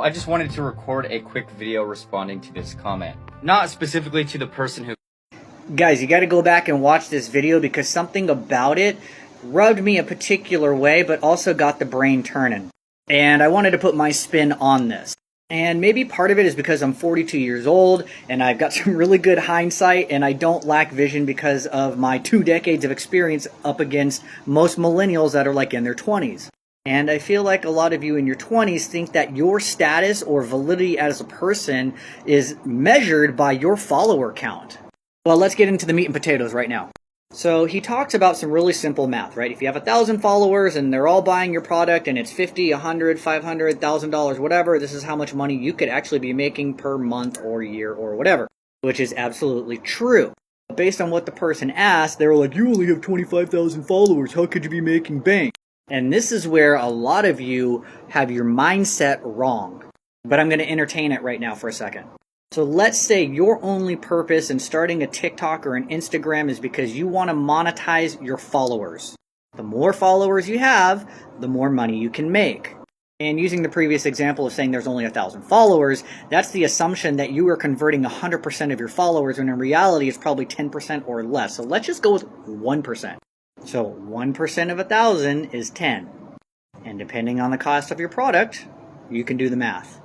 I just wanted to record a quick video responding to this comment. Not specifically to the person who... Guys, you got to go back and watch this video because something about it rubbed me a particular way, but also got the brain turning. And I wanted to put my spin on this. And maybe part of it is because I'm 42 years old and I've got some really good hindsight and I don't lack vision because of my 2 decades of experience up against most millennials that are like in their 20s. And I feel like a lot of you in your 20s think that your status or validity as a person is measured by your follower count. Well, let's get into the meat and potatoes right now. So he talks about some really simple math, right? If you have 1,000 followers and they're all buying your product and it's $50, $100, $500, $1,000, whatever, this is how much money you could actually be making per month or year or whatever, which is absolutely true. Based on what the person asked, they were like, you only have 25,000 followers. How could you be making bank? And this is where a lot of you have your mindset wrong. But I'm going to entertain it right now for a second. So let's say your only purpose in starting a TikTok or an Instagram is because you want to monetize your followers. The more followers you have, the more money you can make. And using the previous example of saying there's only 1,000 followers, that's the assumption that you are converting 100% of your followers, when in reality it's probably 10% or less. So let's just go with 1%. So 1% of 1,000 is 10. And depending on the cost of your product, you can do the math.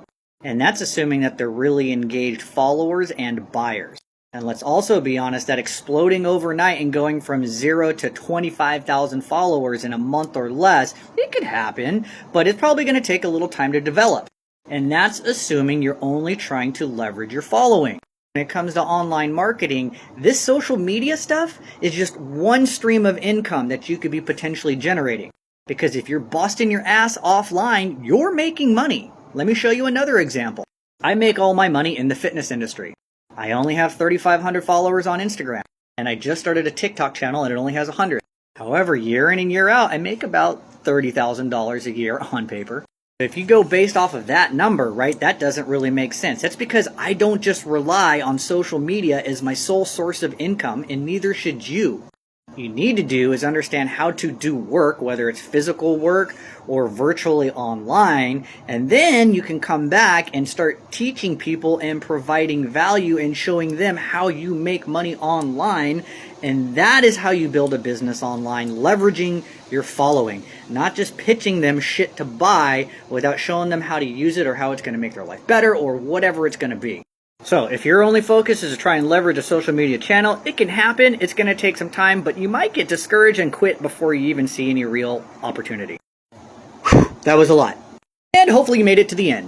And that's assuming that they're really engaged followers and buyers. And let's also be honest that exploding overnight and going from 0 to 25,000 followers in a month or less, it could happen, but it's probably going to take a little time to develop. And that's assuming you're only trying to leverage your following. When it comes to online marketing, this social media stuff is just one stream of income that you could be potentially generating. Because if you're busting your ass offline, you're making money. Let me show you another example. I make all my money in the fitness industry. I only have 3,500 followers on Instagram, and I just started a TikTok channel and it only has 100. However, year in and year out, I make about $30,000 a year on paper. If you go based off of that number, right, that doesn't really make sense. That's because I don't just rely on social media as my sole source of income, and neither should you. What you need to do is understand how to do work, whether it's physical work or virtually online, and then you can come back and start teaching people and providing value and showing them how you make money online. And that is how you build a business online, leveraging your following, not just pitching them shit to buy without showing them how to use it or how it's going to make their life better or whatever it's going to be. So if your only focus is to try and leverage a social media channel, it can happen. It's going to take some time, but you might get discouraged and quit before you even see any real opportunity. That was a lot. And hopefully you made it to the end.